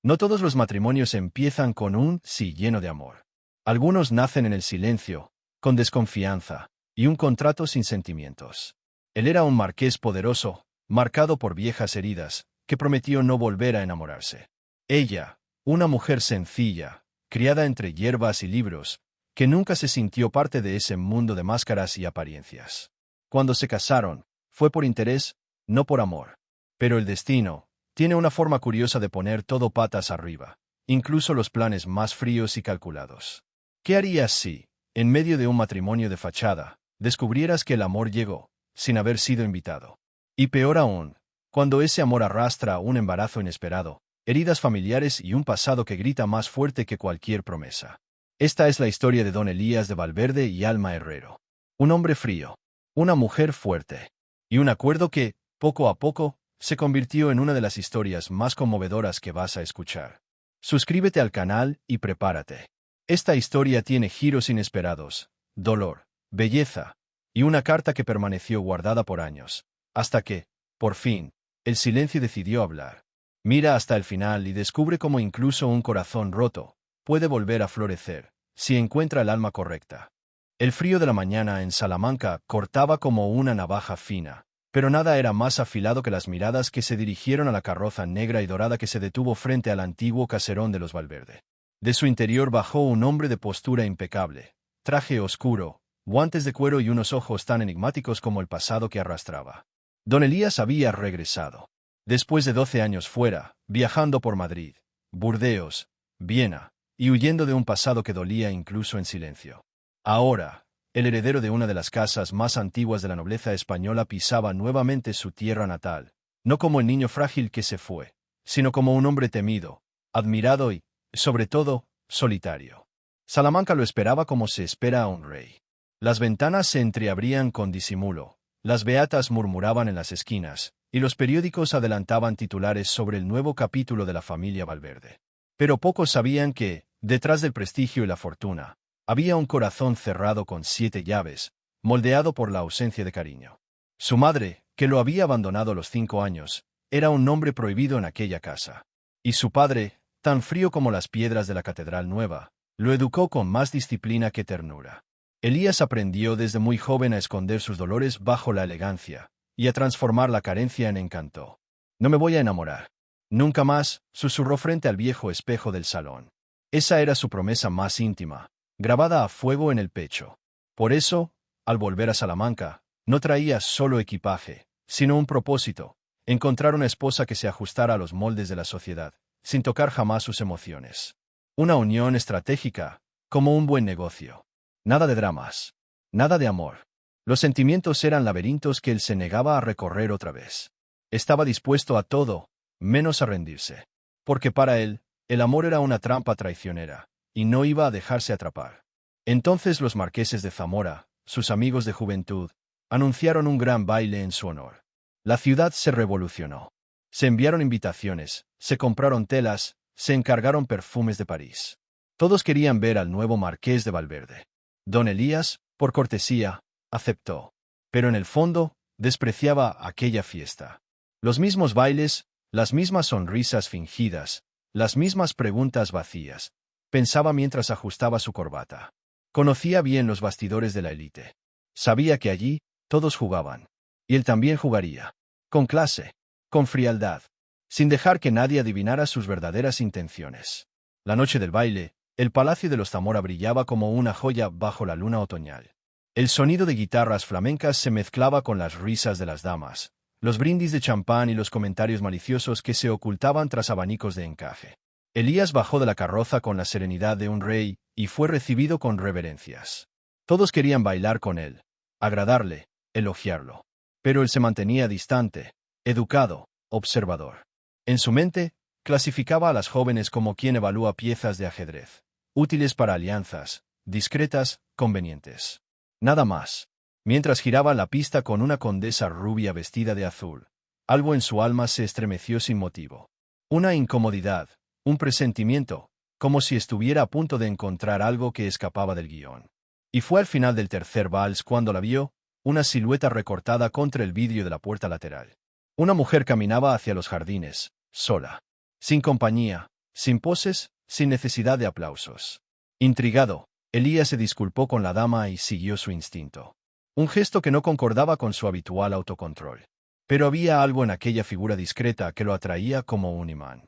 No todos los matrimonios empiezan con un sí lleno de amor. Algunos nacen en el silencio, con desconfianza, y un contrato sin sentimientos. Él era un marqués poderoso, marcado por viejas heridas, que prometió no volver a enamorarse. Ella, una mujer sencilla, criada entre hierbas y libros, que nunca se sintió parte de ese mundo de máscaras y apariencias. Cuando se casaron, fue por interés, no por amor. Pero el destino tiene una forma curiosa de poner todo patas arriba, incluso los planes más fríos y calculados. ¿Qué harías si, en medio de un matrimonio de fachada, descubrieras que el amor llegó, sin haber sido invitado? Y peor aún, cuando ese amor arrastra un embarazo inesperado, heridas familiares y un pasado que grita más fuerte que cualquier promesa. Esta es la historia de don Elías de Valverde y Alma Herrero. Un hombre frío, una mujer fuerte, y un acuerdo que, poco a poco, se convirtió en una de las historias más conmovedoras que vas a escuchar. Suscríbete al canal y prepárate. Esta historia tiene giros inesperados, dolor, belleza, y una carta que permaneció guardada por años, hasta que, por fin, el silencio decidió hablar. Mira hasta el final y descubre cómo incluso un corazón roto puede volver a florecer, si encuentra el alma correcta. El frío de la mañana en Salamanca cortaba como una navaja fina, pero nada era más afilado que las miradas que se dirigieron a la carroza negra y dorada que se detuvo frente al antiguo caserón de los Valverde. De su interior bajó un hombre de postura impecable, traje oscuro, guantes de cuero y unos ojos tan enigmáticos como el pasado que arrastraba. Don Elías había regresado. Después de 12 años fuera, viajando por Madrid, Burdeos, Viena, y huyendo de un pasado que dolía incluso en silencio. Ahora, el heredero de una de las casas más antiguas de la nobleza española pisaba nuevamente su tierra natal, no como el niño frágil que se fue, sino como un hombre temido, admirado y, sobre todo, solitario. Salamanca lo esperaba como se espera a un rey. Las ventanas se entreabrían con disimulo, las beatas murmuraban en las esquinas, y los periódicos adelantaban titulares sobre el nuevo capítulo de la familia Valverde. Pero pocos sabían que, detrás del prestigio y la fortuna, había un corazón cerrado con 7 llaves, moldeado por la ausencia de cariño. Su madre, que lo había abandonado a los 5 años, era un nombre prohibido en aquella casa. Y su padre, tan frío como las piedras de la Catedral Nueva, lo educó con más disciplina que ternura. Elías aprendió desde muy joven a esconder sus dolores bajo la elegancia, y a transformar la carencia en encanto. No me voy a enamorar. Nunca más, susurró frente al viejo espejo del salón. Esa era su promesa más íntima, grabada a fuego en el pecho. Por eso, al volver a Salamanca, no traía solo equipaje, sino un propósito: encontrar una esposa que se ajustara a los moldes de la sociedad, sin tocar jamás sus emociones. Una unión estratégica, como un buen negocio. Nada de dramas. Nada de amor. Los sentimientos eran laberintos que él se negaba a recorrer otra vez. Estaba dispuesto a todo, menos a rendirse. Porque para él, el amor era una trampa traicionera, y no iba a dejarse atrapar. Entonces los marqueses de Zamora, sus amigos de juventud, anunciaron un gran baile en su honor. La ciudad se revolucionó. Se enviaron invitaciones, se compraron telas, se encargaron perfumes de París. Todos querían ver al nuevo marqués de Valverde. Don Elías, por cortesía, aceptó. Pero en el fondo, despreciaba aquella fiesta. Los mismos bailes, las mismas sonrisas fingidas, las mismas preguntas vacías, pensaba mientras ajustaba su corbata. Conocía bien los bastidores de la élite. Sabía que allí, todos jugaban. Y él también jugaría. Con clase, con frialdad, sin dejar que nadie adivinara sus verdaderas intenciones. La noche del baile, el palacio de los Zamora brillaba como una joya bajo la luna otoñal. El sonido de guitarras flamencas se mezclaba con las risas de las damas, los brindis de champán y los comentarios maliciosos que se ocultaban tras abanicos de encaje. Elías bajó de la carroza con la serenidad de un rey y fue recibido con reverencias. Todos querían bailar con él, agradarle, elogiarlo. Pero él se mantenía distante, educado, observador. En su mente, clasificaba a las jóvenes como quien evalúa piezas de ajedrez, útiles para alianzas, discretas, convenientes. Nada más. Mientras giraba la pista con una condesa rubia vestida de azul, algo en su alma se estremeció sin motivo. Una incomodidad, un presentimiento, como si estuviera a punto de encontrar algo que escapaba del guión. Y fue al final del tercer vals cuando la vio, una silueta recortada contra el vidrio de la puerta lateral. Una mujer caminaba hacia los jardines, sola. Sin compañía, sin poses, sin necesidad de aplausos. Intrigado, Elías se disculpó con la dama y siguió su instinto. Un gesto que no concordaba con su habitual autocontrol. Pero había algo en aquella figura discreta que lo atraía como un imán.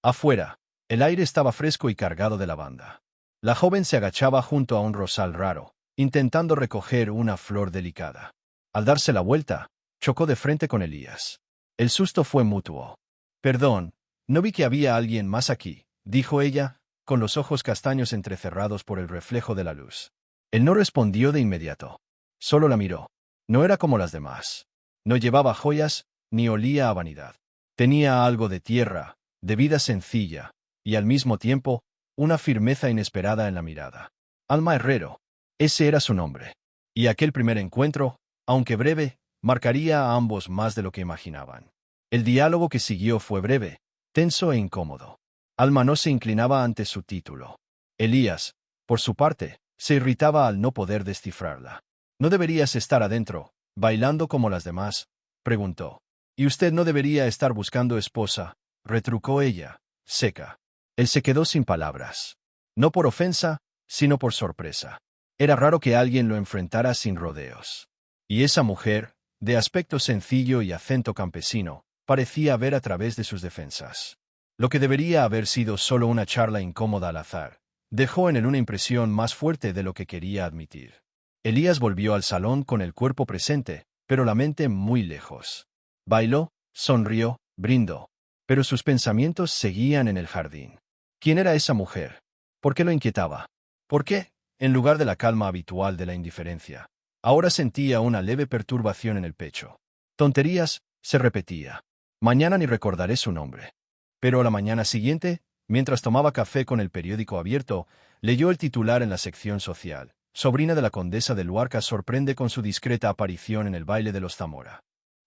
Afuera, el aire estaba fresco y cargado de lavanda. La joven se agachaba junto a un rosal raro, intentando recoger una flor delicada. Al darse la vuelta, chocó de frente con Elías. El susto fue mutuo. «Perdón, no vi que había alguien más aquí», dijo ella, con los ojos castaños entrecerrados por el reflejo de la luz. Él no respondió de inmediato. Solo la miró. No era como las demás. No llevaba joyas, ni olía a vanidad. Tenía algo de tierra, de vida sencilla, y al mismo tiempo, una firmeza inesperada en la mirada. Alma Herrero. Ese era su nombre. Y aquel primer encuentro, aunque breve, marcaría a ambos más de lo que imaginaban. El diálogo que siguió fue breve, tenso e incómodo. Alma no se inclinaba ante su título. Elías, por su parte, se irritaba al no poder descifrarla. «¿No deberías estar adentro, bailando como las demás?», preguntó. «Y usted no debería estar buscando esposa», retrucó ella, seca. Él se quedó sin palabras. No por ofensa, sino por sorpresa. Era raro que alguien lo enfrentara sin rodeos. Y esa mujer, de aspecto sencillo y acento campesino, parecía ver a través de sus defensas. Lo que debería haber sido solo una charla incómoda al azar, dejó en él una impresión más fuerte de lo que quería admitir. Elías volvió al salón con el cuerpo presente, pero la mente muy lejos. Bailó, sonrió, brindó. Pero sus pensamientos seguían en el jardín. ¿Quién era esa mujer? ¿Por qué lo inquietaba? ¿Por qué, en lugar de la calma habitual de la indiferencia, ahora sentía una leve perturbación en el pecho? Tonterías, se repetía. Mañana ni recordaré su nombre. Pero a la mañana siguiente, mientras tomaba café con el periódico abierto, leyó el titular en la sección social. Sobrina de la condesa de Luarca sorprende con su discreta aparición en el baile de los Zamora.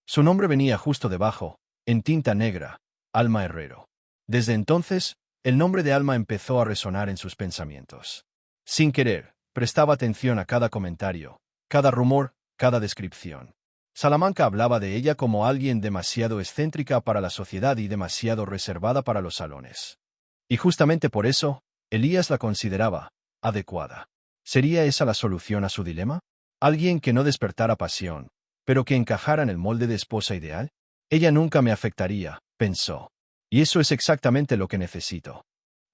Su nombre venía justo debajo, en tinta negra, Alma Herrero. Desde entonces, el nombre de Alma empezó a resonar en sus pensamientos. Sin querer, prestaba atención a cada comentario, cada rumor, cada descripción. Salamanca hablaba de ella como alguien demasiado excéntrica para la sociedad y demasiado reservada para los salones. Y justamente por eso, Elías la consideraba adecuada. ¿Sería esa la solución a su dilema? ¿Alguien que no despertara pasión, pero que encajara en el molde de esposa ideal? Ella nunca me afectaría, pensó. Y eso es exactamente lo que necesito.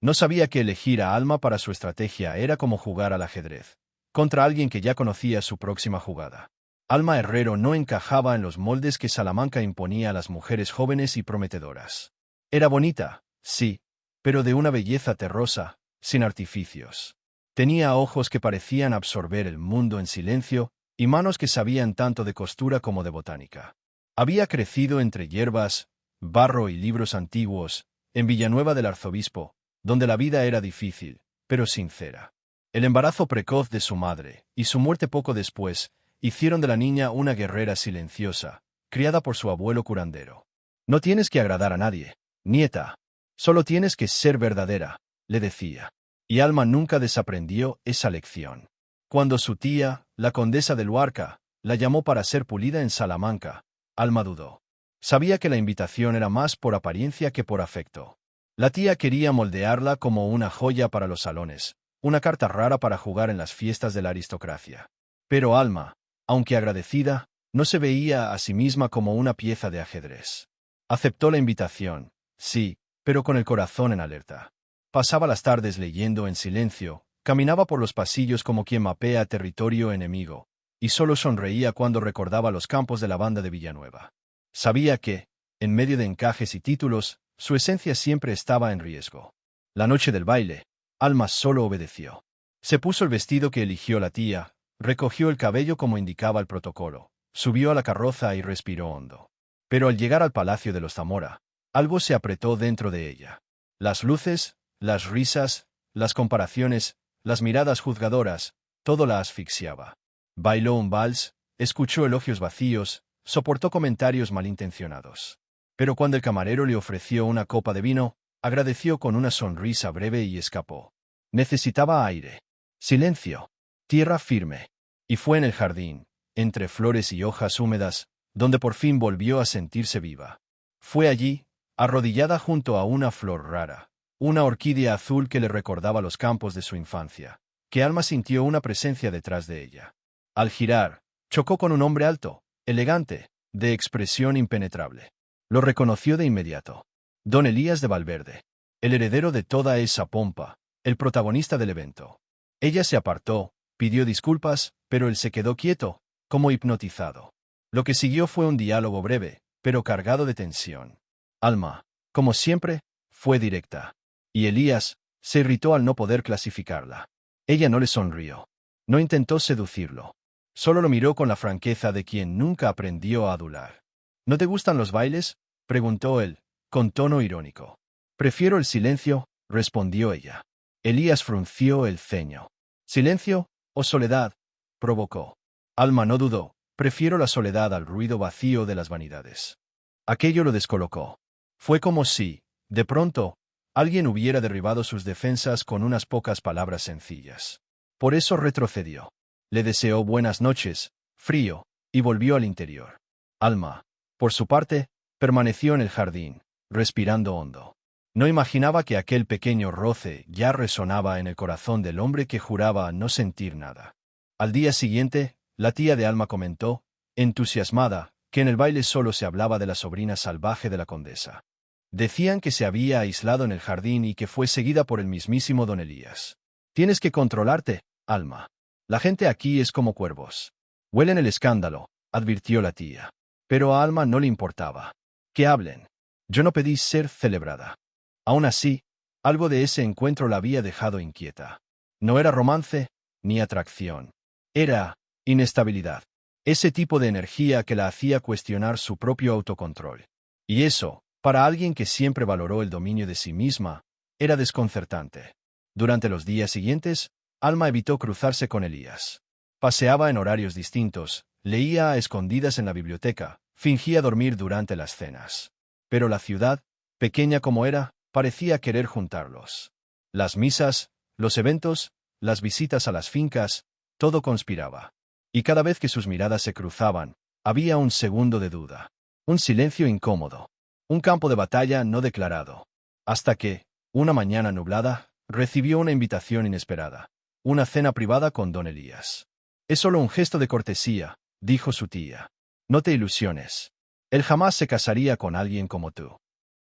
No sabía que elegir a Alma para su estrategia era como jugar al ajedrez, contra alguien que ya conocía su próxima jugada. Alma Herrero no encajaba en los moldes que Salamanca imponía a las mujeres jóvenes y prometedoras. Era bonita, sí, pero de una belleza terrosa, sin artificios. Tenía ojos que parecían absorber el mundo en silencio y manos que sabían tanto de costura como de botánica. Había crecido entre hierbas, barro y libros antiguos, en Villanueva del Arzobispo, donde la vida era difícil, pero sincera. El embarazo precoz de su madre, y su muerte poco después, hicieron de la niña una guerrera silenciosa, criada por su abuelo curandero. «No tienes que agradar a nadie, nieta. Solo tienes que ser verdadera», le decía. Y Alma nunca desaprendió esa lección. Cuando su tía, la condesa de Luarca, la llamó para ser pulida en Salamanca, Alma dudó. Sabía que la invitación era más por apariencia que por afecto. La tía quería moldearla como una joya para los salones, una carta rara para jugar en las fiestas de la aristocracia. Pero Alma, aunque agradecida, no se veía a sí misma como una pieza de ajedrez. Aceptó la invitación, sí, pero con el corazón en alerta. Pasaba las tardes leyendo en silencio, caminaba por los pasillos como quien mapea territorio enemigo, y solo sonreía cuando recordaba los campos de lavanda de Villanueva. Sabía que, en medio de encajes y títulos, su esencia siempre estaba en riesgo. La noche del baile, Alma solo obedeció. Se puso el vestido que eligió la tía, recogió el cabello como indicaba el protocolo, subió a la carroza y respiró hondo. Pero al llegar al palacio de los Zamora, algo se apretó dentro de ella. Las luces, las risas, las comparaciones, las miradas juzgadoras, todo la asfixiaba. Bailó un vals, escuchó elogios vacíos, soportó comentarios malintencionados. Pero cuando el camarero le ofreció una copa de vino, agradeció con una sonrisa breve y escapó. Necesitaba aire. Silencio. Tierra firme. Y fue en el jardín, entre flores y hojas húmedas, donde por fin volvió a sentirse viva. Fue allí, arrodillada junto a una flor rara, una orquídea azul que le recordaba los campos de su infancia, que Alma sintió una presencia detrás de ella. Al girar, chocó con un hombre alto, elegante, de expresión impenetrable. Lo reconoció de inmediato. Don Elías de Valverde, el heredero de toda esa pompa, el protagonista del evento. Ella se apartó, pidió disculpas, pero él se quedó quieto, como hipnotizado. Lo que siguió fue un diálogo breve, pero cargado de tensión. Alma, como siempre, fue directa. Y Elías se irritó al no poder clasificarla. Ella no le sonrió. No intentó seducirlo. Solo lo miró con la franqueza de quien nunca aprendió a adular. ¿No te gustan los bailes?, preguntó él, con tono irónico. Prefiero el silencio, respondió ella. Elías frunció el ceño. ¿Silencio o soledad?, provocó. Alma no dudó. Prefiero la soledad al ruido vacío de las vanidades. Aquello lo descolocó. Fue como si, de pronto, alguien hubiera derribado sus defensas con unas pocas palabras sencillas. Por eso retrocedió. Le deseó buenas noches, frío, y volvió al interior. Alma, por su parte, permaneció en el jardín, respirando hondo. No imaginaba que aquel pequeño roce ya resonaba en el corazón del hombre que juraba no sentir nada. Al día siguiente, la tía de Alma comentó, entusiasmada, que en el baile solo se hablaba de la sobrina salvaje de la condesa. Decían que se había aislado en el jardín y que fue seguida por el mismísimo don Elías. Tienes que controlarte, Alma. La gente aquí es como cuervos. Huelen el escándalo, advirtió la tía. Pero a Alma no le importaba. Que hablen. Yo no pedí ser celebrada. Aún así, algo de ese encuentro la había dejado inquieta. No era romance, ni atracción. Era inestabilidad. Ese tipo de energía que la hacía cuestionar su propio autocontrol. Y eso, para alguien que siempre valoró el dominio de sí misma, era desconcertante. Durante los días siguientes, Alma evitó cruzarse con Elías. Paseaba en horarios distintos, leía a escondidas en la biblioteca, fingía dormir durante las cenas. Pero la ciudad, pequeña como era, parecía querer juntarlos. Las misas, los eventos, las visitas a las fincas, todo conspiraba. Y cada vez que sus miradas se cruzaban, había un segundo de duda. Un silencio incómodo. Un campo de batalla no declarado. Hasta que, una mañana nublada, recibió una invitación inesperada. Una cena privada con don Elías. Es solo un gesto de cortesía, dijo su tía. No te ilusiones. Él jamás se casaría con alguien como tú.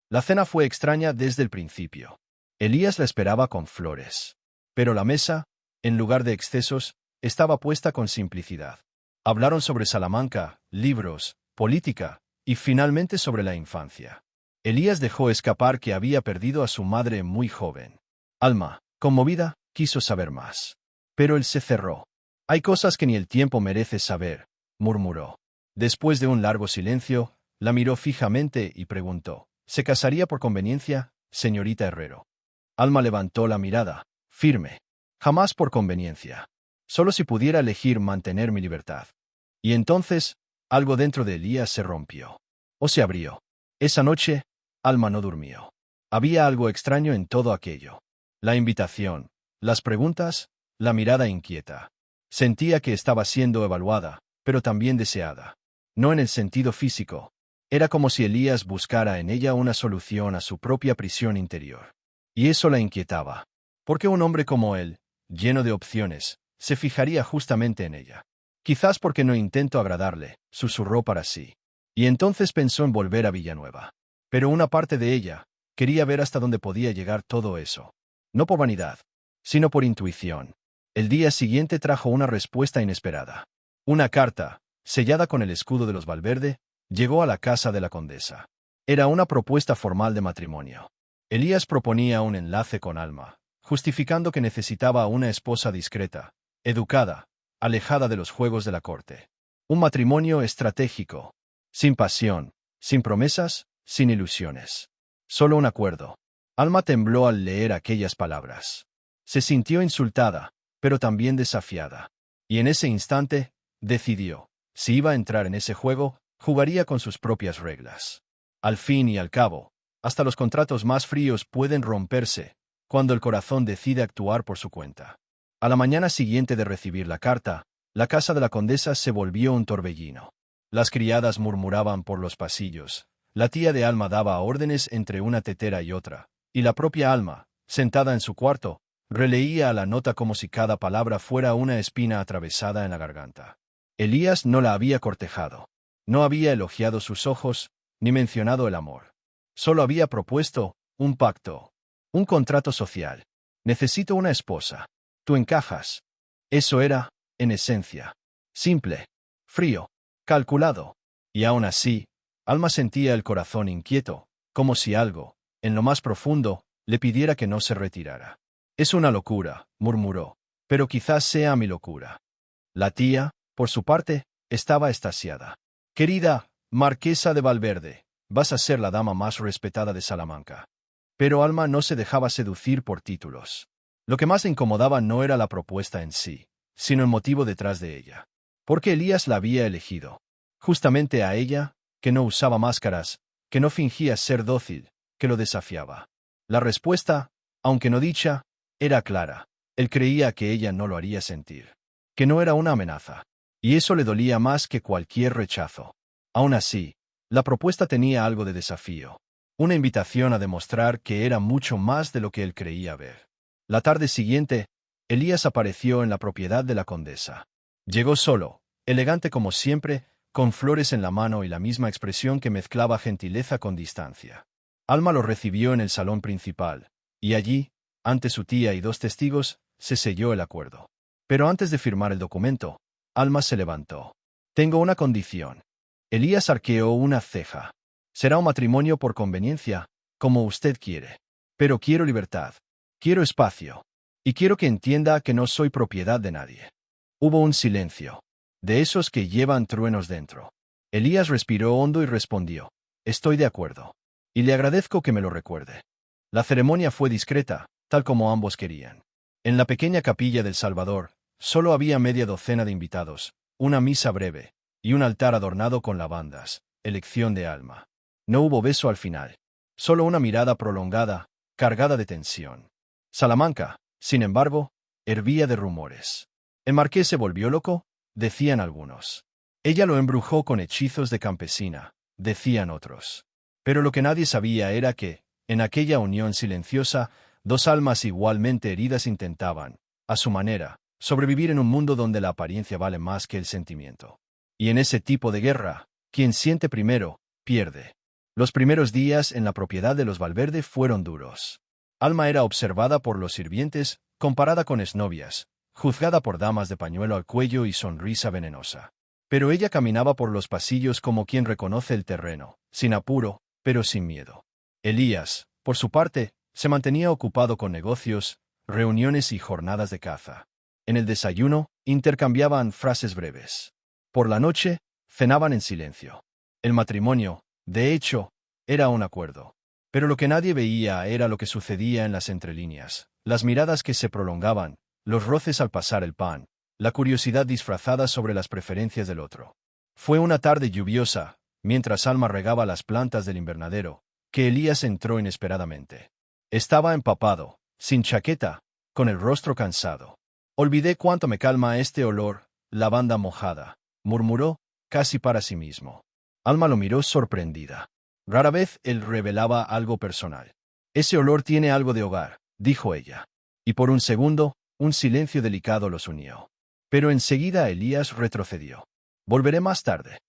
La cena fue extraña desde el principio. Elías la esperaba con flores. Pero la mesa, en lugar de excesos, estaba puesta con simplicidad. Hablaron sobre Salamanca, libros, política, y finalmente sobre la infancia. Elías dejó escapar que había perdido a su madre muy joven. Alma, conmovida, quiso saber más. Pero él se cerró. Hay cosas que ni el tiempo merece saber, murmuró. Después de un largo silencio, la miró fijamente y preguntó, ¿se casaría por conveniencia, señorita Herrero? Alma levantó la mirada, firme. Jamás por conveniencia. Solo si pudiera elegir mantener mi libertad. Y entonces, algo dentro de Elías se rompió. O se abrió. Esa noche, Alma no durmió. Había algo extraño en todo aquello. La invitación, las preguntas, la mirada inquieta. Sentía que estaba siendo evaluada, pero también deseada. No en el sentido físico. Era como si Elías buscara en ella una solución a su propia prisión interior. Y eso la inquietaba. ¿Por qué un hombre como él, lleno de opciones, se fijaría justamente en ella? Quizás porque no intento agradarle, susurró para sí. Y entonces pensó en volver a Villanueva. Pero una parte de ella quería ver hasta dónde podía llegar todo eso. No por vanidad, sino por intuición. El día siguiente trajo una respuesta inesperada. Una carta, sellada con el escudo de los Valverde, llegó a la casa de la condesa. Era una propuesta formal de matrimonio. Elías proponía un enlace con Alma, justificando que necesitaba una esposa discreta, educada, alejada de los juegos de la corte. Un matrimonio estratégico, sin pasión, sin promesas, sin ilusiones. Solo un acuerdo. Alma tembló al leer aquellas palabras. Se sintió insultada, pero también desafiada. Y en ese instante, decidió, si iba a entrar en ese juego, jugaría con sus propias reglas. Al fin y al cabo, hasta los contratos más fríos pueden romperse, cuando el corazón decide actuar por su cuenta. A la mañana siguiente de recibir la carta, la casa de la condesa se volvió un torbellino. Las criadas murmuraban por los pasillos, la tía de Alma daba órdenes entre una tetera y otra, y la propia Alma, sentada en su cuarto, releía a la nota como si cada palabra fuera una espina atravesada en la garganta. Elías no la había cortejado. No había elogiado sus ojos, ni mencionado el amor. Solo había propuesto un pacto, un contrato social. Necesito una esposa. Tú encajas. Eso era, en esencia, simple, frío, calculado. Y aún así, Alma sentía el corazón inquieto, como si algo, en lo más profundo, le pidiera que no se retirara. Es una locura, murmuró, pero quizás sea mi locura. La tía, por su parte, estaba extasiada. Querida Marquesa de Valverde, vas a ser la dama más respetada de Salamanca. Pero Alma no se dejaba seducir por títulos. Lo que más le incomodaba no era la propuesta en sí, sino el motivo detrás de ella. Porque Elías la había elegido. Justamente a ella, que no usaba máscaras, que no fingía ser dócil, que lo desafiaba. La respuesta, aunque no dicha, era clara. Él creía que ella no lo haría sentir. Que no era una amenaza. Y eso le dolía más que cualquier rechazo. Aún así, la propuesta tenía algo de desafío. Una invitación a demostrar que era mucho más de lo que él creía ver. La tarde siguiente, Elías apareció en la propiedad de la condesa. Llegó solo, elegante como siempre, con flores en la mano y la misma expresión que mezclaba gentileza con distancia. Alma lo recibió en el salón principal, y allí, ante su tía y dos testigos, se selló el acuerdo. Pero antes de firmar el documento, Alma se levantó. Tengo una condición. Elías arqueó una ceja. Será un matrimonio por conveniencia, como usted quiere. Pero quiero libertad. Quiero espacio. Y quiero que entienda que no soy propiedad de nadie. Hubo un silencio. De esos que llevan truenos dentro. Elías respiró hondo y respondió. Estoy de acuerdo. Y le agradezco que me lo recuerde. La ceremonia fue discreta, tal como ambos querían. En la pequeña capilla del Salvador, solo había media docena de invitados, una misa breve, y un altar adornado con lavandas, elección de Alma. No hubo beso al final. Solo una mirada prolongada, cargada de tensión. Salamanca, sin embargo, hervía de rumores. El marqués se volvió loco, decían algunos. Ella lo embrujó con hechizos de campesina, decían otros. Pero lo que nadie sabía era que, en aquella unión silenciosa, dos almas igualmente heridas intentaban, a su manera, sobrevivir en un mundo donde la apariencia vale más que el sentimiento. Y en ese tipo de guerra, quien siente primero, pierde. Los primeros días en la propiedad de los Valverde fueron duros. Alma era observada por los sirvientes, comparada con exnovias, juzgada por damas de pañuelo al cuello y sonrisa venenosa. Pero ella caminaba por los pasillos como quien reconoce el terreno, sin apuro, pero sin miedo. Elías, por su parte, se mantenía ocupado con negocios, reuniones y jornadas de caza. En el desayuno, intercambiaban frases breves. Por la noche, cenaban en silencio. El matrimonio, de hecho, era un acuerdo. Pero lo que nadie veía era lo que sucedía en las entrelíneas, las miradas que se prolongaban, los roces al pasar el pan, la curiosidad disfrazada sobre las preferencias del otro. Fue una tarde lluviosa, mientras Alma regaba las plantas del invernadero, que Elías entró inesperadamente. Estaba empapado, sin chaqueta, con el rostro cansado. Olvidé cuánto me calma este olor, lavanda mojada, murmuró, casi para sí mismo. Alma lo miró sorprendida. Rara vez él revelaba algo personal. Ese olor tiene algo de hogar, dijo ella. Y por un segundo, un silencio delicado los unió. Pero enseguida Elías retrocedió. Volveré más tarde.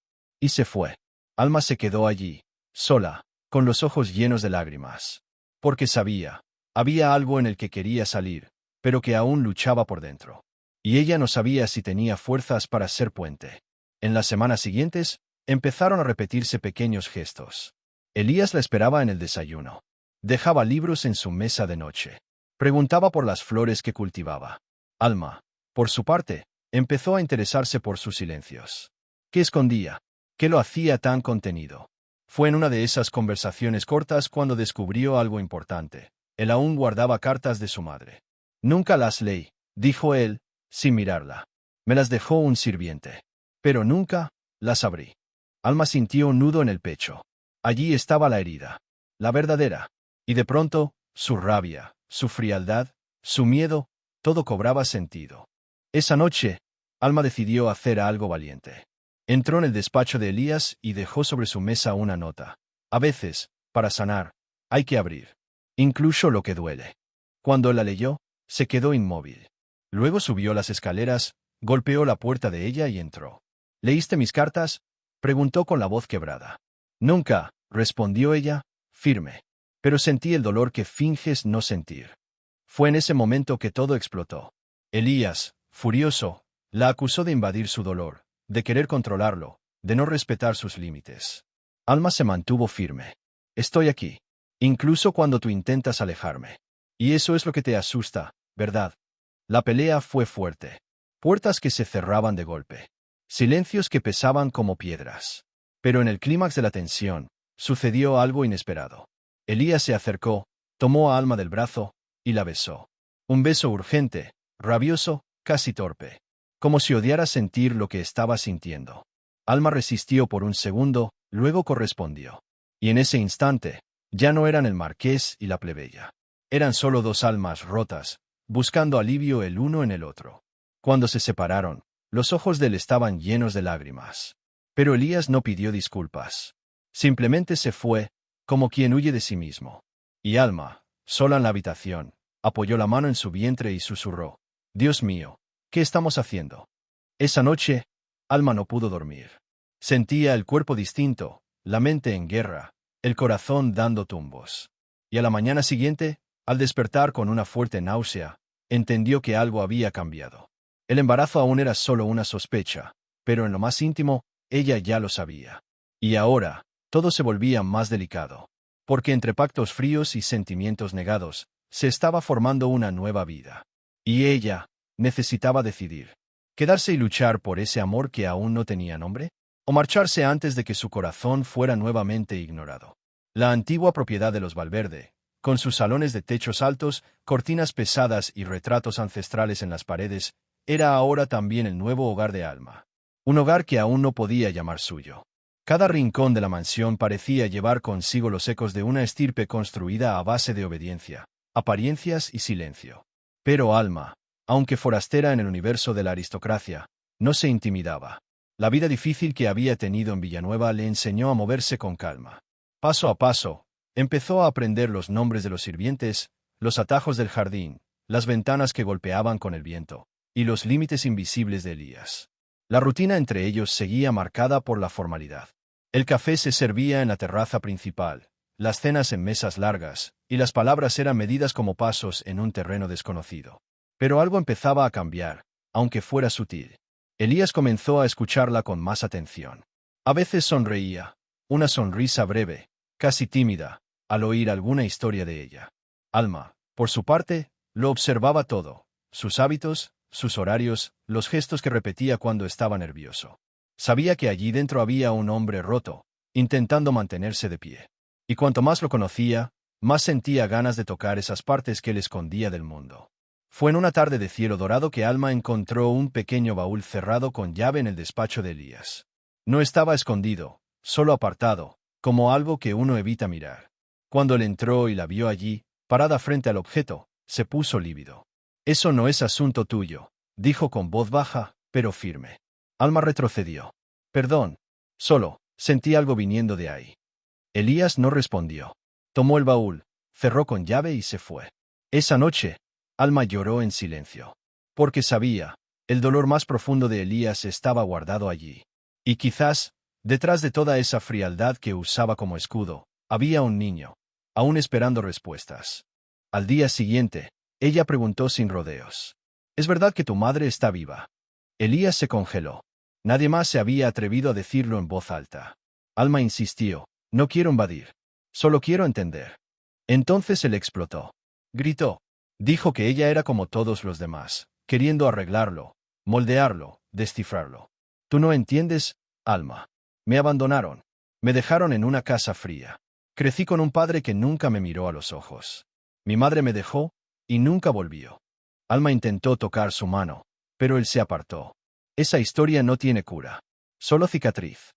Y se fue. Alma se quedó allí, sola, con los ojos llenos de lágrimas. Porque sabía, había algo en el que quería salir, pero que aún luchaba por dentro. Y ella no sabía si tenía fuerzas para ser puente. En las semanas siguientes, empezaron a repetirse pequeños gestos. Elías la esperaba en el desayuno. Dejaba libros en su mesa de noche. Preguntaba por las flores que cultivaba. Alma, por su parte, empezó a interesarse por sus silencios. ¿Qué escondía? ¿Qué lo hacía tan contenido? Fue en una de esas conversaciones cortas cuando descubrió algo importante. Él aún guardaba cartas de su madre. Nunca las leí, dijo él, sin mirarla. Me las dejó un sirviente. Pero nunca las abrí. Alma sintió un nudo en el pecho. Allí estaba la herida. La verdadera. Y de pronto, su rabia, su frialdad, su miedo, todo cobraba sentido. Esa noche, Alma decidió hacer algo valiente. Entró en el despacho de Elías y dejó sobre su mesa una nota. A veces, para sanar, hay que abrir. Incluso lo que duele. Cuando la leyó, se quedó inmóvil. Luego subió las escaleras, golpeó la puerta de ella y entró. ¿Leíste mis cartas?, preguntó con la voz quebrada. Nunca, respondió ella, firme. Pero sentí el dolor que finges no sentir. Fue en ese momento que todo explotó. Elías, furioso, la acusó de invadir su dolor, de querer controlarlo, de no respetar sus límites. Alma se mantuvo firme. Estoy aquí. Incluso cuando tú intentas alejarme. Y eso es lo que te asusta, ¿verdad? La pelea fue fuerte. Puertas que se cerraban de golpe. Silencios que pesaban como piedras. Pero en el clímax de la tensión, sucedió algo inesperado. Elías se acercó, tomó a Alma del brazo, y la besó. Un beso urgente, rabioso, casi torpe. Como si odiara sentir lo que estaba sintiendo. Alma resistió por un segundo, luego correspondió. Y en ese instante, ya no eran el marqués y la plebeya. Eran solo dos almas rotas, buscando alivio el uno en el otro. Cuando se separaron, los ojos de él estaban llenos de lágrimas. Pero Elías no pidió disculpas. Simplemente se fue, como quien huye de sí mismo. Y Alma, sola en la habitación, apoyó la mano en su vientre y susurró: Dios mío, ¿qué estamos haciendo? Esa noche, Alma no pudo dormir. Sentía el cuerpo distinto, la mente en guerra, el corazón dando tumbos. Y a la mañana siguiente, al despertar con una fuerte náusea, entendió que algo había cambiado. El embarazo aún era solo una sospecha, pero en lo más íntimo, ella ya lo sabía. Y ahora, todo se volvía más delicado. Porque entre pactos fríos y sentimientos negados, se estaba formando una nueva vida. Y ella necesitaba decidir. ¿Quedarse y luchar por ese amor que aún no tenía nombre? ¿O marcharse antes de que su corazón fuera nuevamente ignorado? La antigua propiedad de los Valverde, con sus salones de techos altos, cortinas pesadas y retratos ancestrales en las paredes, era ahora también el nuevo hogar de Alma. Un hogar que aún no podía llamar suyo. Cada rincón de la mansión parecía llevar consigo los ecos de una estirpe construida a base de obediencia, apariencias y silencio. Pero Alma, aunque forastera en el universo de la aristocracia, no se intimidaba. La vida difícil que había tenido en Villanueva le enseñó a moverse con calma. Paso a paso, empezó a aprender los nombres de los sirvientes, los atajos del jardín, las ventanas que golpeaban con el viento, y los límites invisibles de Elías. La rutina entre ellos seguía marcada por la formalidad. El café se servía en la terraza principal, las cenas en mesas largas, y las palabras eran medidas como pasos en un terreno desconocido. Pero algo empezaba a cambiar, aunque fuera sutil. Elías comenzó a escucharla con más atención. A veces sonreía, una sonrisa breve, casi tímida, al oír alguna historia de ella. Alma, por su parte, lo observaba todo, sus hábitos, sus horarios, los gestos que repetía cuando estaba nervioso. Sabía que allí dentro había un hombre roto, intentando mantenerse de pie. Y cuanto más lo conocía, más sentía ganas de tocar esas partes que él escondía del mundo. Fue en una tarde de cielo dorado que Alma encontró un pequeño baúl cerrado con llave en el despacho de Elías. No estaba escondido, solo apartado, como algo que uno evita mirar. Cuando él entró y la vio allí, parada frente al objeto, se puso lívido. «Eso no es asunto tuyo», dijo con voz baja, pero firme. Alma retrocedió. «Perdón. Solo, sentí algo viniendo de ahí». Elías no respondió. Tomó el baúl, cerró con llave y se fue. Esa noche, Alma lloró en silencio. Porque sabía, el dolor más profundo de Elías estaba guardado allí. Y quizás, detrás de toda esa frialdad que usaba como escudo, había un niño, aún esperando respuestas. Al día siguiente, ella preguntó sin rodeos: «¿Es verdad que tu madre está viva?». Elías se congeló. Nadie más se había atrevido a decirlo en voz alta. Alma insistió: «No quiero invadir. Solo quiero entender». Entonces él explotó. Gritó. Dijo que ella era como todos los demás, queriendo arreglarlo, moldearlo, descifrarlo. «Tú no entiendes, Alma. Me abandonaron. Me dejaron en una casa fría. Crecí con un padre que nunca me miró a los ojos. Mi madre me dejó, y nunca volvió». Alma intentó tocar su mano, pero él se apartó. «Esa historia no tiene cura. Solo cicatriz».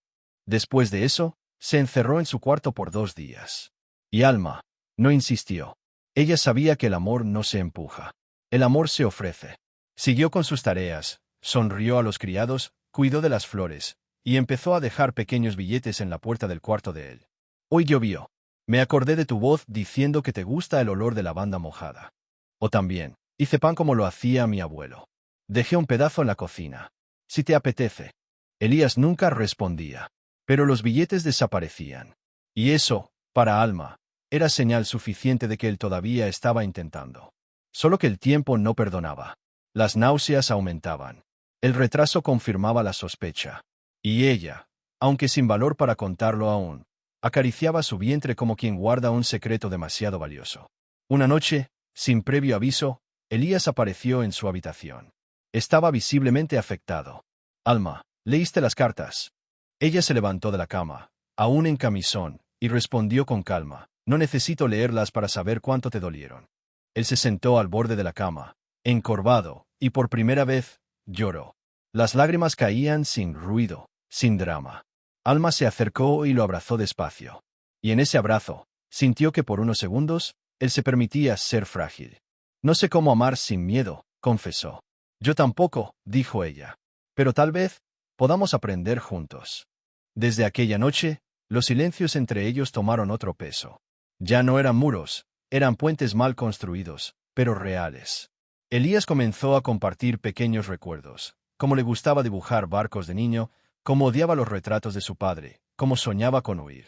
Después de eso, se encerró en su cuarto por 2 días. Y Alma no insistió. Ella sabía que el amor no se empuja. El amor se ofrece. Siguió con sus tareas, sonrió a los criados, cuidó de las flores, y empezó a dejar pequeños billetes en la puerta del cuarto de él. «Hoy llovió. Me acordé de tu voz diciendo que te gusta el olor de lavanda mojada. O también, hice pan como lo hacía mi abuelo. Dejé un pedazo en la cocina. Si te apetece. Elías nunca respondía. Pero los billetes desaparecían. Y eso, para Alma, era señal suficiente de que él todavía estaba intentando. Solo que el tiempo no perdonaba. Las náuseas aumentaban. El retraso confirmaba la sospecha. Y ella, aunque sin valor para contarlo aún, acariciaba su vientre como quien guarda un secreto demasiado valioso. Una noche, sin previo aviso, Elías apareció en su habitación. Estaba visiblemente afectado. Alma, ¿leíste las cartas? Ella se levantó de la cama, aún en camisón, y respondió con calma, no necesito leerlas para saber cuánto te dolieron. Él se sentó al borde de la cama, encorvado, y por primera vez, lloró. Las lágrimas caían sin ruido, sin drama. Alma se acercó y lo abrazó despacio. Y en ese abrazo, sintió que por unos segundos, él se permitía ser frágil. No sé cómo amar sin miedo, confesó. Yo tampoco, dijo ella. Pero tal vez, podamos aprender juntos. Desde aquella noche, los silencios entre ellos tomaron otro peso. Ya no eran muros, eran puentes mal construidos, pero reales. Elías comenzó a compartir pequeños recuerdos, cómo le gustaba dibujar barcos de niño, cómo odiaba los retratos de su padre, cómo soñaba con huir.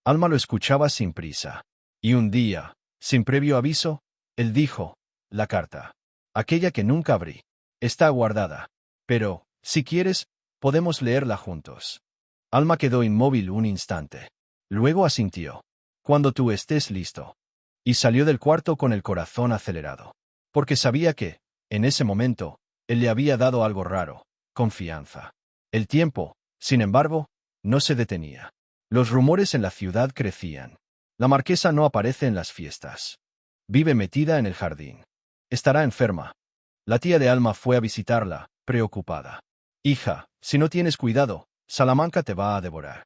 Alma lo escuchaba sin prisa. Y un día, sin previo aviso, él dijo, la carta. Aquella que nunca abrí. Está guardada. Pero, si quieres, podemos leerla juntos. Alma quedó inmóvil un instante. Luego asintió. Cuando tú estés listo. Y salió del cuarto con el corazón acelerado. Porque sabía que, en ese momento, él le había dado algo raro, confianza. El tiempo, sin embargo, no se detenía. Los rumores en la ciudad crecían. La marquesa no aparece en las fiestas. Vive metida en el jardín. Estará enferma. La tía de Alma fue a visitarla, preocupada. Hija, si no tienes cuidado, Salamanca te va a devorar.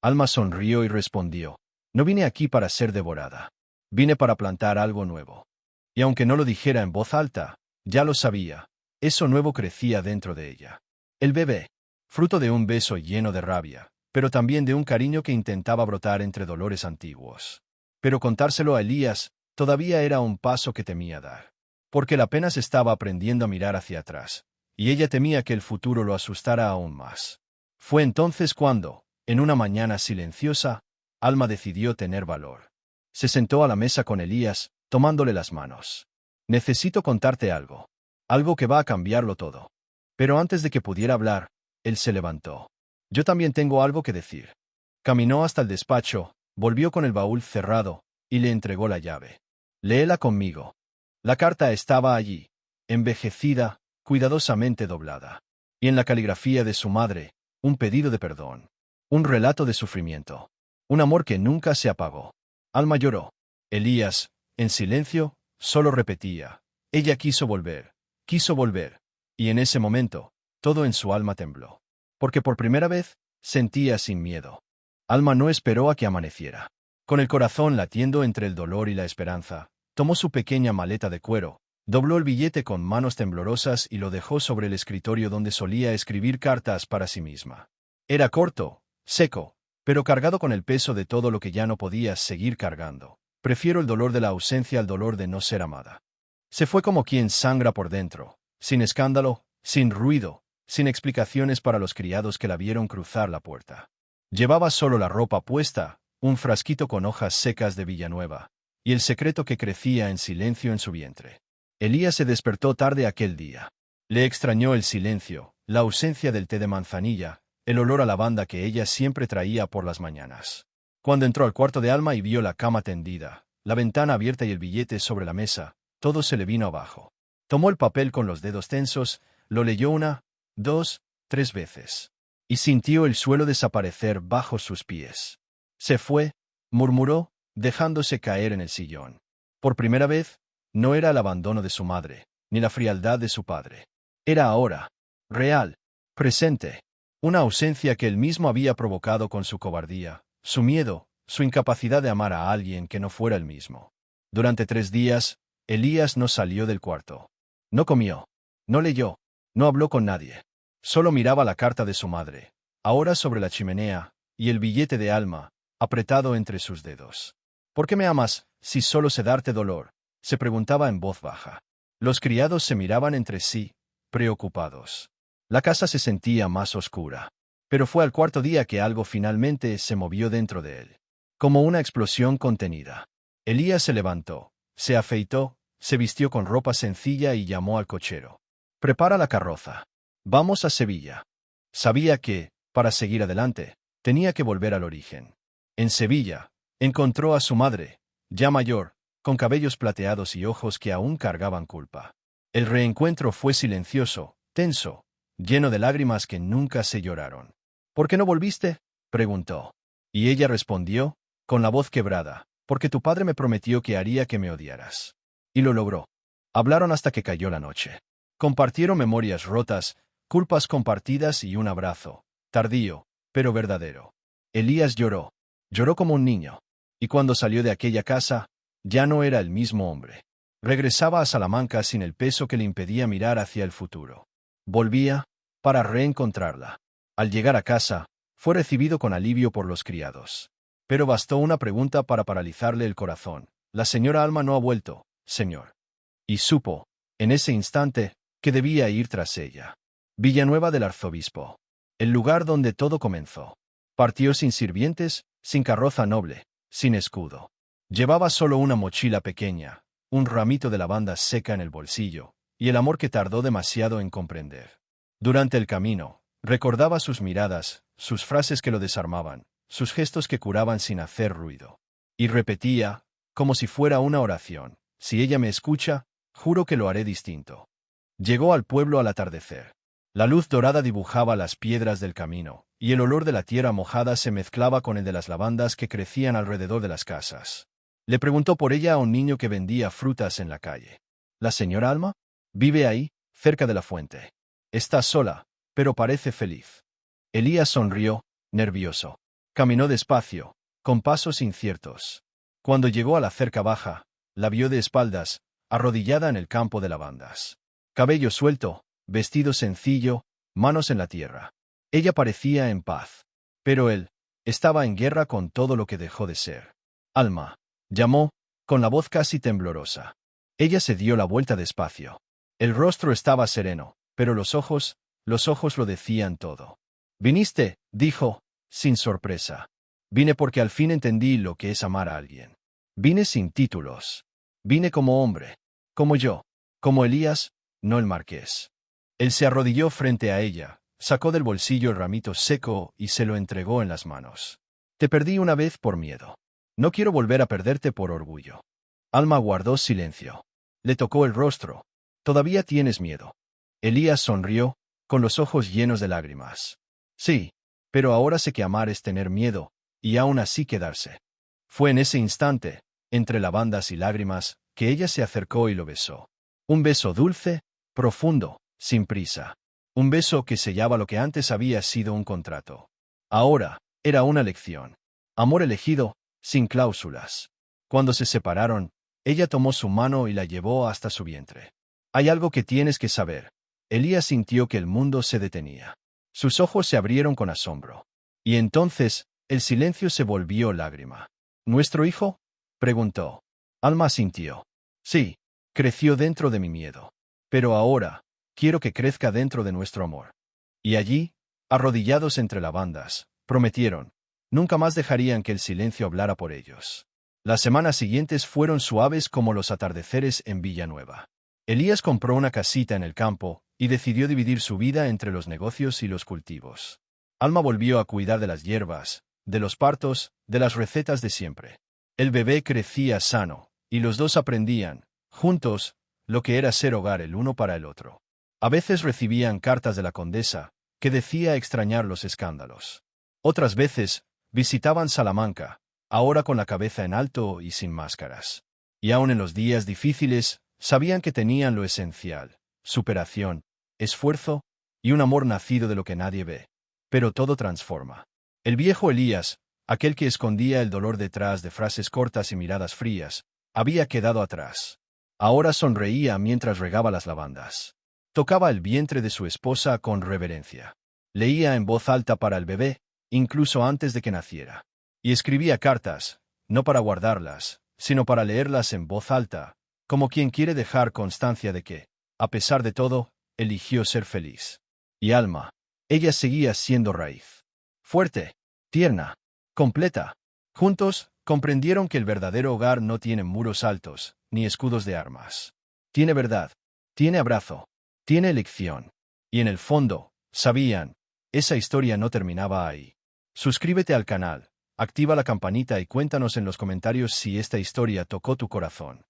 Alma sonrió y respondió. No vine aquí para ser devorada. Vine para plantar algo nuevo. Y aunque no lo dijera en voz alta, ya lo sabía. Eso nuevo crecía dentro de ella. El bebé, fruto de un beso lleno de rabia, pero también de un cariño que intentaba brotar entre dolores antiguos. Pero contárselo a Elías todavía era un paso que temía dar. Porque él apenas estaba aprendiendo a mirar hacia atrás, y ella temía que el futuro lo asustara aún más. Fue entonces cuando, en una mañana silenciosa, Alma decidió tener valor. Se sentó a la mesa con Elías, tomándole las manos. Necesito contarte algo. Algo que va a cambiarlo todo. Pero antes de que pudiera hablar, él se levantó. Yo también tengo algo que decir. Caminó hasta el despacho, volvió con el baúl cerrado, y le entregó la llave. Léela conmigo. La carta estaba allí, envejecida, cuidadosamente doblada. Y en la caligrafía de su madre, un pedido de perdón. Un relato de sufrimiento. Un amor que nunca se apagó. Alma lloró. Elías, en silencio, solo repetía. Ella quiso volver. Quiso volver. Y en ese momento, todo en su alma tembló. Porque por primera vez, sentía sin miedo. Alma no esperó a que amaneciera. Con el corazón latiendo entre el dolor y la esperanza, tomó su pequeña maleta de cuero, dobló el billete con manos temblorosas y lo dejó sobre el escritorio donde solía escribir cartas para sí misma. Era corto, seco, pero cargado con el peso de todo lo que ya no podía seguir cargando. Prefiero el dolor de la ausencia al dolor de no ser amada. Se fue como quien sangra por dentro, sin escándalo, sin ruido, sin explicaciones para los criados que la vieron cruzar la puerta. Llevaba solo la ropa puesta, un frasquito con hojas secas de Villanueva, y el secreto que crecía en silencio en su vientre. Elías se despertó tarde aquel día. Le extrañó el silencio, la ausencia del té de manzanilla, el olor a lavanda que ella siempre traía por las mañanas. Cuando entró al cuarto de Alma y vio la cama tendida, la ventana abierta y el billete sobre la mesa, todo se le vino abajo. Tomó el papel con los dedos tensos, lo leyó una, dos, tres veces. Y sintió el suelo desaparecer bajo sus pies. Se fue, murmuró, dejándose caer en el sillón. Por primera vez, no era el abandono de su madre, ni la frialdad de su padre. Era ahora, real, presente, una ausencia que él mismo había provocado con su cobardía, su miedo, su incapacidad de amar a alguien que no fuera él mismo. Durante 3 días, Elías no salió del cuarto. No comió, no leyó, no habló con nadie. Solo miraba la carta de su madre, ahora sobre la chimenea, y el billete de Alma, apretado entre sus dedos. ¿Por qué me amas, si solo sé darte dolor? se preguntaba en voz baja. Los criados se miraban entre sí, preocupados. La casa se sentía más oscura. Pero fue al cuarto día que algo finalmente se movió dentro de él. Como una explosión contenida. Elías se levantó, se afeitó, se vistió con ropa sencilla y llamó al cochero. «Prepara la carroza. Vamos a Sevilla». Sabía que, para seguir adelante, tenía que volver al origen. En Sevilla, encontró a su madre, ya mayor, con cabellos plateados y ojos que aún cargaban culpa. El reencuentro fue silencioso, tenso, lleno de lágrimas que nunca se lloraron. «¿Por qué no volviste?», preguntó. Y ella respondió, con la voz quebrada, «Porque tu padre me prometió que haría que me odiaras». Y lo logró. Hablaron hasta que cayó la noche. Compartieron memorias rotas, culpas compartidas y un abrazo, tardío, pero verdadero. Elías lloró. Lloró como un niño. Y cuando salió de aquella casa, ya no era el mismo hombre. Regresaba a Salamanca sin el peso que le impedía mirar hacia el futuro. Volvía, para reencontrarla. Al llegar a casa, fue recibido con alivio por los criados. Pero bastó una pregunta para paralizarle el corazón. «La señora Alma no ha vuelto, señor». Y supo, en ese instante, que debía ir tras ella. Villanueva del Arzobispo. El lugar donde todo comenzó. Partió sin sirvientes, sin carroza noble, sin escudo. Llevaba solo una mochila pequeña, un ramito de lavanda seca en el bolsillo, y el amor que tardó demasiado en comprender. Durante el camino, recordaba sus miradas, sus frases que lo desarmaban, sus gestos que curaban sin hacer ruido. Y repetía, como si fuera una oración: «Si ella me escucha, juro que lo haré distinto». Llegó al pueblo al atardecer. La luz dorada dibujaba las piedras del camino, y el olor de la tierra mojada se mezclaba con el de las lavandas que crecían alrededor de las casas. Le preguntó por ella a un niño que vendía frutas en la calle. «¿La señora Alma? Vive ahí, cerca de la fuente. Está sola, pero parece feliz». Elías sonrió, nervioso. Caminó despacio, con pasos inciertos. Cuando llegó a la cerca baja, la vio de espaldas, arrodillada en el campo de lavandas. Cabello suelto, vestido sencillo, manos en la tierra. Ella parecía en paz. Pero él estaba en guerra con todo lo que dejó de ser. «Alma», llamó, con la voz casi temblorosa. Ella se dio la vuelta despacio. El rostro estaba sereno, pero los ojos lo decían todo. «¿Viniste?», dijo, sin sorpresa. «Vine porque al fin entendí lo que es amar a alguien. Vine sin títulos. Vine como hombre. Como yo. Como Elías, no el marqués». Él se arrodilló frente a ella, sacó del bolsillo el ramito seco y se lo entregó en las manos. «Te perdí una vez por miedo. No quiero volver a perderte por orgullo». Alma guardó silencio. Le tocó el rostro. «¿Todavía tienes miedo?». Elías sonrió, con los ojos llenos de lágrimas. «Sí, pero ahora sé que amar es tener miedo, y aún así quedarse». Fue en ese instante, entre lavandas y lágrimas, que ella se acercó y lo besó. Un beso dulce, profundo, sin prisa. Un beso que sellaba lo que antes había sido un contrato. Ahora, era una lección. Amor elegido, sin cláusulas. Cuando se separaron, ella tomó su mano y la llevó hasta su vientre. «Hay algo que tienes que saber». Elías sintió que el mundo se detenía. Sus ojos se abrieron con asombro. Y entonces, el silencio se volvió lágrima. «¿Nuestro hijo?», preguntó. Alma asintió. «Sí, creció dentro de mi miedo. Pero ahora, quiero que crezca dentro de nuestro amor». Y allí, arrodillados entre lavandas, prometieron. Nunca más dejarían que el silencio hablara por ellos. Las semanas siguientes fueron suaves como los atardeceres en Villanueva. Elías compró una casita en el campo y decidió dividir su vida entre los negocios y los cultivos. Alma volvió a cuidar de las hierbas, de los partos, de las recetas de siempre. El bebé crecía sano, y los dos aprendían, juntos, lo que era ser hogar el uno para el otro. A veces recibían cartas de la condesa, que decía extrañar los escándalos. Otras veces, visitaban Salamanca, ahora con la cabeza en alto y sin máscaras. Y aun en los días difíciles, sabían que tenían lo esencial: superación, esfuerzo y un amor nacido de lo que nadie ve. Pero todo transforma. El viejo Elías, aquel que escondía el dolor detrás de frases cortas y miradas frías, había quedado atrás. Ahora sonreía mientras regaba las lavandas. Tocaba el vientre de su esposa con reverencia. Leía en voz alta para el bebé, incluso antes de que naciera. Y escribía cartas, no para guardarlas, sino para leerlas en voz alta, como quien quiere dejar constancia de que, a pesar de todo, eligió ser feliz. Y Alma, ella seguía siendo raíz. Fuerte, tierna, completa. Juntos, comprendieron que el verdadero hogar no tiene muros altos, ni escudos de armas. Tiene verdad, tiene abrazo, tiene elección. Y en el fondo, sabían, esa historia no terminaba ahí. Suscríbete al canal, activa la campanita y cuéntanos en los comentarios si esta historia tocó tu corazón.